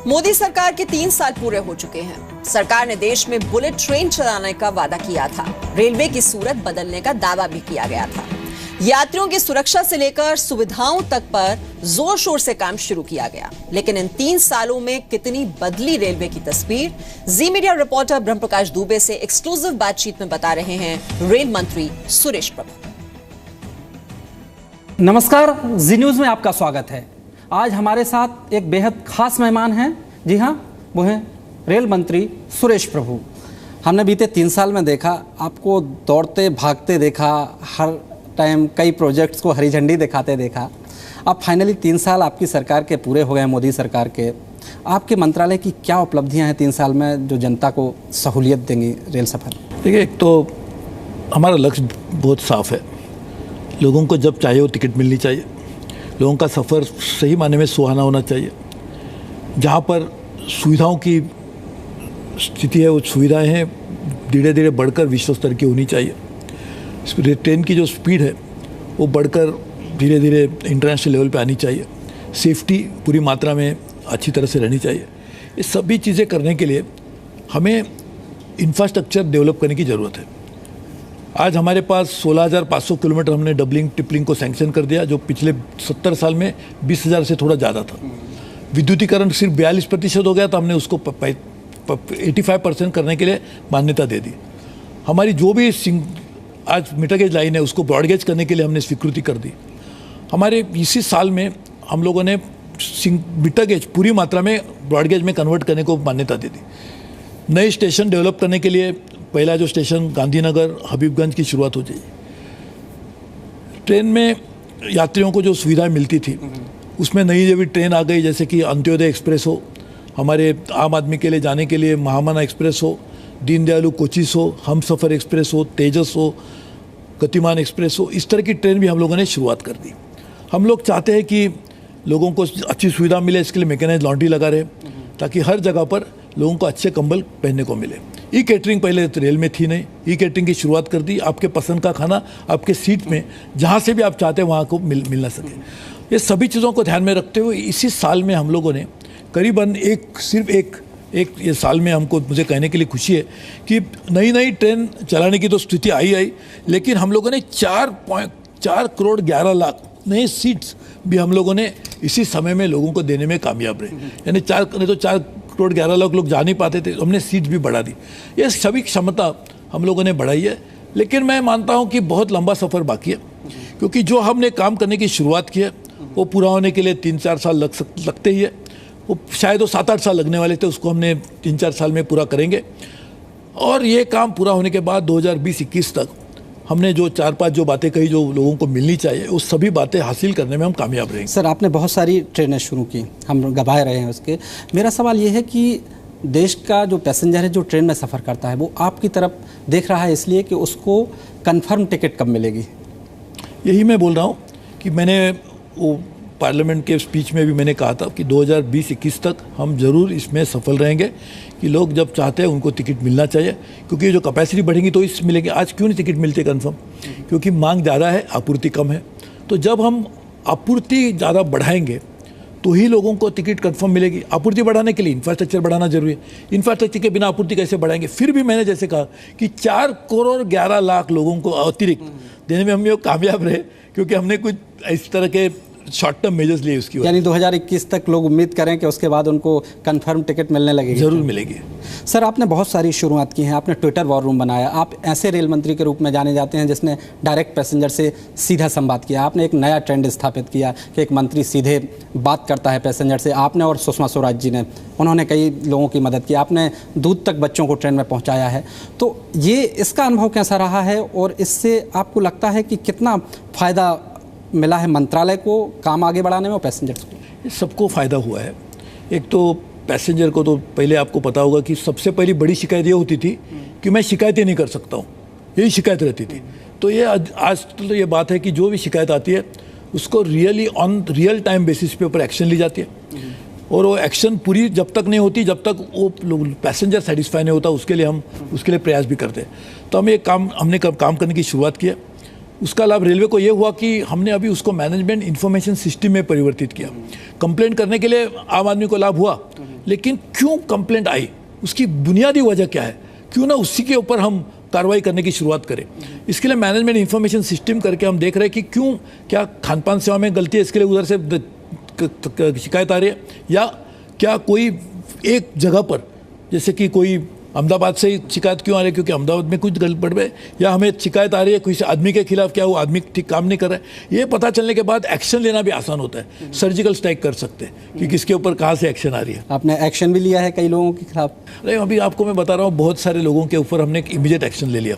मोदी सरकार के 3 साल पूरे हो चुके हैं। सरकार ने देश में बुलेट ट्रेन चलाने का वादा किया था। रेलवे की सूरत बदलने का दावा भी किया गया था। यात्रियों की सुरक्षा से लेकर सुविधाओं तक पर जोर शोर से काम शुरू किया गया। लेकिन इन 3 सालों में कितनी बदली रेलवे की तस्वीर, जी मीडिया रिपोर्टर ब्रह्मप्रकाश दुबे से एक्सक्लूसिव बातचीत में बता रहे हैं रेल मंत्री सुरेश प्रभु। नमस्कार, जी न्यूज में आपका स्वागत है। आज हमारे साथ एक बेहद खास मेहमान हैं। जी हाँ, वो हैं रेल मंत्री सुरेश प्रभु। हमने बीते 3 साल में देखा, आपको दौड़ते भागते देखा, हर टाइम कई प्रोजेक्ट्स को हरी झंडी दिखाते देखा। अब फाइनली 3 साल आपकी सरकार के पूरे हो गए, मोदी सरकार के। आपके मंत्रालय की क्या उपलब्धियां हैं 3 साल में जो जनता को सहूलियत देंगी रेल सफ़र? देखिए, एक तो हमारा लक्ष्य बहुत साफ है। लोगों को जब चाहिए वो टिकट मिलनी चाहिए। लोगों का सफ़र सही मायने में सुहाना होना चाहिए। जहाँ पर सुविधाओं की स्थिति है, वो सुविधाएं हैं धीरे धीरे बढ़कर विश्व स्तर की होनी चाहिए। ट्रेन की जो स्पीड है वो बढ़कर धीरे धीरे इंटरनेशनल लेवल पे आनी चाहिए। सेफ्टी पूरी मात्रा में अच्छी तरह से रहनी चाहिए। ये सभी चीज़ें करने के लिए हमें इंफ्रास्ट्रक्चर डेवलप करने की ज़रूरत है। आज हमारे पास 16,500 किलोमीटर हमने डबलिंग ट्रिपलिंग को सैंक्शन कर दिया, जो पिछले 70 साल में 20,000 से थोड़ा ज़्यादा था। विद्युतीकरण सिर्फ 42% हो गया, तो हमने उसको 85% करने के लिए मान्यता दे दी। हमारी जो भी आज मीटर गेज लाइन है उसको ब्रॉड गेज करने के लिए हमने स्वीकृति कर दी। हमारे इसी साल में हम लोगों ने मीटर गेज पूरी मात्रा में ब्रॉड गेज में कन्वर्ट करने को मान्यता दे दी। नए स्टेशन डेवलप करने के लिए पहला जो स्टेशन गांधीनगर हबीबगंज की शुरुआत हो जाएगी। ट्रेन में यात्रियों को जो सुविधाएं मिलती थी उसमें नई जो भी ट्रेन आ गई, जैसे कि अंत्योदय एक्सप्रेस हो, हमारे आम आदमी के लिए जाने के लिए महामना एक्सप्रेस हो, दीनदयालु कोचिस हो, हमसफ़र एक्सप्रेस हो, तेजस हो, गतिमान एक्सप्रेस हो, इस तरह की ट्रेन भी हम लोगों ने शुरुआत कर दी। हम लोग चाहते हैं कि लोगों को अच्छी सुविधा मिले, इसके लिए मैकेनाइज्ड लॉन्ड्री लगा रहे, ताकि हर जगह पर लोगों को अच्छे कंबल पहनने को मिले। ई कैटरिंग पहले तो रेल में थी नहीं, ई कैटरिंग की शुरुआत कर दी। आपके पसंद का खाना आपके सीट में जहाँ से भी आप चाहते हैं वहाँ को मिल ना सके। ये सभी चीज़ों को ध्यान में रखते हुए इसी साल में हम लोगों ने करीबन सिर्फ एक ये साल में हमको मुझे कहने के लिए खुशी है कि नई ट्रेन चलाने की तो स्थिति आई, लेकिन हम लोगों ने 4 करोड़ 11 लाख नए सीट्स भी हम लोगों ने इसी समय में लोगों को देने में कामयाब रहे। यानी 4 करोड़ 11 लाख लोग जा नहीं पाते थे, हमने सीट भी बढ़ा दी। ये सभी क्षमता हम लोगों ने बढ़ाई है। लेकिन मैं मानता हूँ कि बहुत लंबा सफ़र बाकी है, क्योंकि जो हमने काम करने की शुरुआत की है वो पूरा होने के लिए 3-4 साल लगते ही है। वो शायद वो 7-8 साल लगने वाले थे, उसको हमने 3-4 साल में पूरा करेंगे। और ये काम पूरा होने के बाद 2020-21 तक हमने जो 4-5 जो बातें कही जो लोगों को मिलनी चाहिए, वो सभी बातें हासिल करने में हम कामयाब रहेंगे। सर, आपने बहुत सारी ट्रेनें शुरू की, हम गवाह रहे हैं उसके। मेरा सवाल ये है कि देश का जो पैसेंजर है जो ट्रेन में सफ़र करता है वो आपकी तरफ देख रहा है, इसलिए कि उसको कन्फर्म टिकट कब मिलेगी? यही मैं बोल रहा हूँ कि मैंने वो पार्लियामेंट के स्पीच में भी मैंने कहा था कि 2020-21 तक हम ज़रूर इसमें सफल रहेंगे कि लोग जब चाहते हैं उनको टिकट मिलना चाहिए, क्योंकि जो कैपेसिटी बढ़ेगी तो इस मिलेंगे। आज क्यों नहीं टिकट मिलते कन्फर्म? क्योंकि मांग ज़्यादा है, आपूर्ति कम है। तो जब हम आपूर्ति ज़्यादा बढ़ाएंगे तो ही लोगों को टिकट कन्फर्म मिलेगी। आपूर्ति बढ़ाने के लिए इंफ्रास्ट्रक्चर बढ़ाना जरूरी है। इंफ्रास्ट्रक्चर के बिना आपूर्ति कैसे बढ़ाएंगे? फिर भी मैंने जैसे कहा कि 4 करोड़ 11 लाख लोगों को अतिरिक्त देने में हम ये कामयाब रहे, क्योंकि हमने कुछ इस तरह के शॉर्ट टर्म मेजर्स लिए उसकी। यानी 2021 तक लोग उम्मीद करें कि उसके बाद उनको कंफर्म टिकट मिलने लगेगी? जरूर मिलेगी। सर, आपने बहुत सारी शुरुआत की हैं, आपने ट्विटर वॉर रूम बनाया। आप ऐसे रेल मंत्री के रूप में जाने जाते हैं जिसने डायरेक्ट पैसेंजर से सीधा संवाद किया। आपने एक नया ट्रेंड स्थापित किया कि एक मंत्री सीधे बात करता है पैसेंजर से। आपने और सुषमा स्वराज जी ने, उन्होंने कई लोगों की मदद की। आपने दूध तक बच्चों को ट्रेन में पहुँचाया है। तो ये इसका अनुभव कैसा रहा है और इससे आपको लगता है कि कितना फ़ायदा मिला है मंत्रालय को काम आगे बढ़ाने में और पैसेंजर्स को? सबको फ़ायदा हुआ है। एक तो पैसेंजर को तो पहले आपको पता होगा कि सबसे पहली बड़ी शिकायत ये होती थी कि मैं शिकायतें नहीं कर सकता हूँ, यही शिकायत रहती थी। तो ये आज तो ये बात है कि जो भी शिकायत आती है उसको रियल टाइम बेसिस पे ऊपर एक्शन ली जाती है। और वो एक्शन पूरी जब तक नहीं होती, जब तक वो पैसेंजर सेटिस्फाई नहीं होता, उसके लिए प्रयास भी करते हैं। तो हमने काम करने की शुरुआत की है। उसका लाभ रेलवे को ये हुआ कि हमने अभी उसको मैनेजमेंट इंफॉर्मेशन सिस्टम में परिवर्तित किया। कंप्लेंट करने के लिए आम आदमी को लाभ हुआ, लेकिन क्यों कंप्लेंट आई, उसकी बुनियादी वजह क्या है, क्यों ना उसी के ऊपर हम कार्रवाई करने की शुरुआत करें। इसके लिए मैनेजमेंट इंफॉर्मेशन सिस्टम करके हम देख रहे हैं कि क्यों, क्या खान पान सेवा में गलती है, इसके लिए उधर से शिकायत आ रही है, या क्या कोई एक जगह पर, जैसे कि कोई अहमदाबाद से शिकायत क्यों आ रही है क्योंकि अहमदाबाद में कुछ गड़बड़ है, या हमें शिकायत आ रही है किसी आदमी के खिलाफ, क्या वो आदमी ठीक काम नहीं कर रहा है। ये पता चलने के बाद एक्शन लेना भी आसान होता है, सर्जिकल स्ट्राइक कर सकते हैं कि किसके ऊपर कहाँ से एक्शन आ रही है। आपने एक्शन भी लिया है कई लोगों के खिलाफ? नहीं, अभी आपको मैं बता रहा हूँ, बहुत सारे लोगों के ऊपर हमने इमीडिएट एक्शन ले लिया।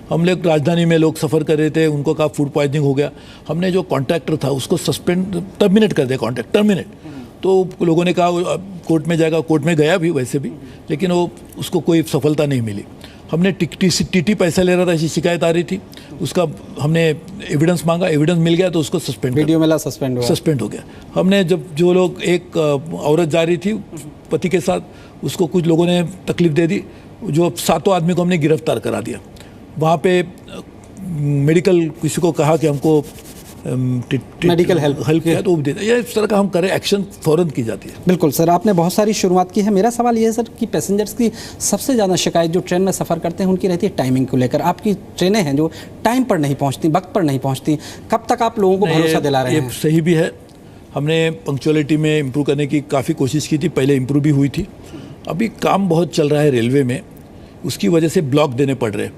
हम लोग राजधानी में लोग सफ़र कर रहे थे, उनको कहा फूड पॉइजनिंग हो गया, हमने जो कॉन्ट्रैक्टर था उसको सस्पेंड टर्मिनेट कर दिया, कॉन्ट्रैक्ट टर्मिनेट। तो लोगों ने कहा कोर्ट में जाएगा, कोर्ट में गया भी वैसे भी, लेकिन वो उसको कोई सफलता नहीं मिली। हमने टीटी पैसा ले रहा था, ऐसी शिकायत आ रही थी, उसका हमने एविडेंस मांगा, एविडेंस मिल गया तो उसको सस्पेंड, वीडियो मिला, सस्पेंड हो गया। हमने जब जो लोग, एक औरत जा रही थी पति के साथ, उसको कुछ लोगों ने तकलीफ दे दी, जो 7 आदमी को हमने गिरफ्तार करा दिया। वहाँ पे मेडिकल किसी को कहा कि हमको मेडिकल हेल्प किया तो दे, ये इस तरह का हम करें, एक्शन फौरन की जाती है। बिल्कुल सर, आपने बहुत सारी शुरुआत की है। मेरा सवाल ये है सर कि पैसेंजर्स की सबसे ज़्यादा शिकायत जो ट्रेन में सफ़र करते हैं उनकी रहती है टाइमिंग को लेकर। आपकी ट्रेनें हैं जो टाइम पर नहीं पहुंचती, वक्त पर नहीं पहुंचती, कब तक आप लोगों को भरोसा दिला रहे हैं? ये सही भी है, हमने पंक्चुअलिटी में इम्प्रूव करने की काफ़ी कोशिश की थी, पहले इम्प्रूव भी हुई थी। अभी काम बहुत चल रहा है रेलवे में, उसकी वजह से ब्लॉक देने पड़ रहे हैं,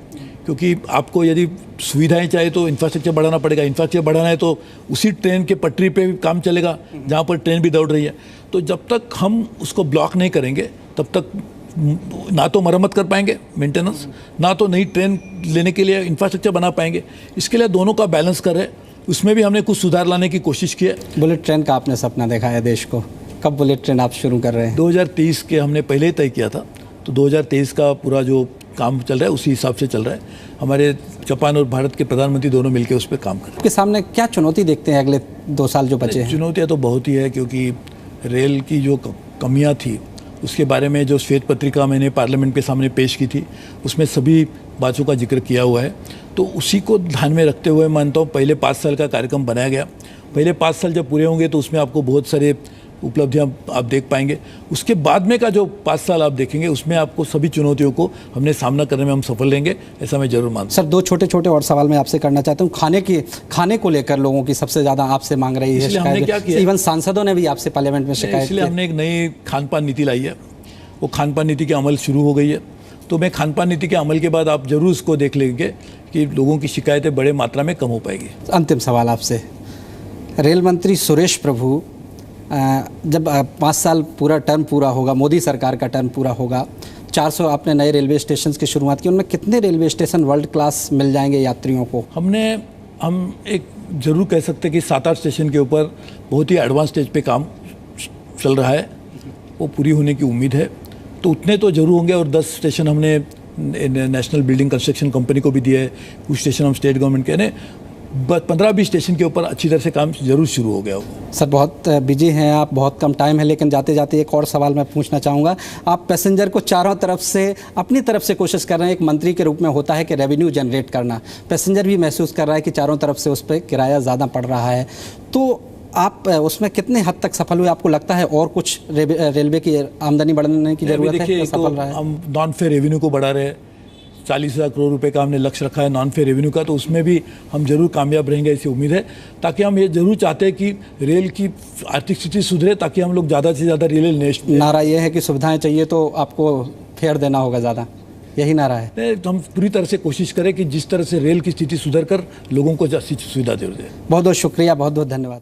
क्योंकि आपको यदि सुविधाएं चाहिए तो इंफ्रास्ट्रक्चर बढ़ाना पड़ेगा, इंफ्रास्ट्रक्चर बढ़ाना है तो उसी ट्रेन के पटरी पे भी काम चलेगा जहाँ पर ट्रेन भी दौड़ रही है। तो जब तक हम उसको ब्लॉक नहीं करेंगे तब तक ना तो मरम्मत कर पाएंगे, मेंटेनेंस, ना तो नई ट्रेन लेने के लिए इंफ्रास्ट्रक्चर बना पाएंगे। इसके लिए दोनों का बैलेंस कर रहे, उसमें भी हमने कुछ सुधार लाने की कोशिश की है। बुलेट ट्रेन का आपने सपना देखा है देश को, कब बुलेट ट्रेन आप शुरू कर रहे हैं? 2023 के हमने पहले ही तय किया था, तो 2023 का पूरा जो काम चल रहा है उसी हिसाब से चल रहा है। हमारे जापान और भारत के प्रधानमंत्री दोनों मिलकर उस पर काम कर रहे हैं। आपके सामने क्या चुनौती देखते हैं अगले 2 साल जो बचे हैं? चुनौतियाँ तो बहुत ही है, क्योंकि रेल की जो कमियां थी उसके बारे में जो श्वेत पत्रिका मैंने पार्लियामेंट के सामने पेश की थी, उसमें सभी बातों का जिक्र किया हुआ है। तो उसी को ध्यान में रखते हुए मानता हूँ पहले 5 साल का कार्यक्रम बनाया गया। पहले 5 साल जब पूरे होंगे तो उसमें आपको बहुत सारे उपलब्धियां आप देख पाएंगे। उसके बाद में का जो 5 साल आप देखेंगे उसमें आपको सभी चुनौतियों को हमने सामना करने में हम सफल रहेंगे, ऐसा मैं जरूर मानता हूं। सर 2 छोटे और सवाल मैं आपसे करना चाहता हूं। खाने को लेकर लोगों की सबसे ज़्यादा आपसे मांग रही है शिकायत, इवन सांसदों ने भी आपसे पार्लियामेंट में शिकायत की। इसलिए हमने एक नई खान पान नीति लाई है, वो खान पान नीति की अमल शुरू हो गई है। तो मैं खान पान नीति के अमल के बाद आप जरूर उसको देख लेंगे कि लोगों की शिकायतें बड़े मात्रा में कम हो पाएगी। अंतिम सवाल आपसे, रेल मंत्री सुरेश प्रभु, जब 5 साल पूरा टर्म पूरा होगा, मोदी सरकार का टर्म पूरा होगा, 400 आपने नए रेलवे स्टेशन की शुरुआत की, उनमें कितने रेलवे स्टेशन वर्ल्ड क्लास मिल जाएंगे यात्रियों को? हम एक ज़रूर कह सकते हैं कि 7-8 स्टेशन के ऊपर बहुत ही एडवांस स्टेज पे काम चल रहा है, वो पूरी होने की उम्मीद है। तो उतने तो जरूर होंगे, और 10 स्टेशन हमने नेशनल बिल्डिंग कंस्ट्रक्शन कंपनी को भी दिया है, कुछ स्टेशन हम स्टेट गवर्नमेंट के ने 15-20 स्टेशन के ऊपर अच्छी तरह से काम जरूर शुरू हो गया हो। सर बहुत बिजी हैं आप, बहुत कम टाइम है, लेकिन जाते जाते एक और सवाल मैं पूछना चाहूँगा। आप पैसेंजर को चारों तरफ से अपनी तरफ से कोशिश कर रहे हैं, एक मंत्री के रूप में होता है कि रेवेन्यू जनरेट करना, पैसेंजर भी महसूस कर रहा है कि चारों तरफ से उस पर किराया ज़्यादा पड़ रहा है, तो आप उसमें कितने हद तक सफल हुए? आपको लगता है और कुछ रेलवे की आमदनी बढ़ाने की जरूरत है? सफल रहा है? हम नॉन फेयर रेवेन्यू को बढ़ा रहे हैं, 40,000 करोड़ रुपए का हमने लक्ष्य रखा है नॉन फेयर रेवेन्यू का, तो उसमें भी हम जरूर कामयाब रहेंगे ऐसी उम्मीद है। ताकि हम ये जरूर चाहते हैं कि रेल की आर्थिक स्थिति सुधरे, ताकि हम लोग ज़्यादा से ज़्यादा रेल नेशनल। नारा ये है कि सुविधाएं चाहिए तो आपको फेयर देना होगा ज़्यादा, यही नारा है? तो हम पूरी तरह से कोशिश करें कि जिस तरह से रेल की स्थिति सुधर कर लोगों को सुविधा दे। बहुत बहुत शुक्रिया, बहुत बहुत धन्यवाद।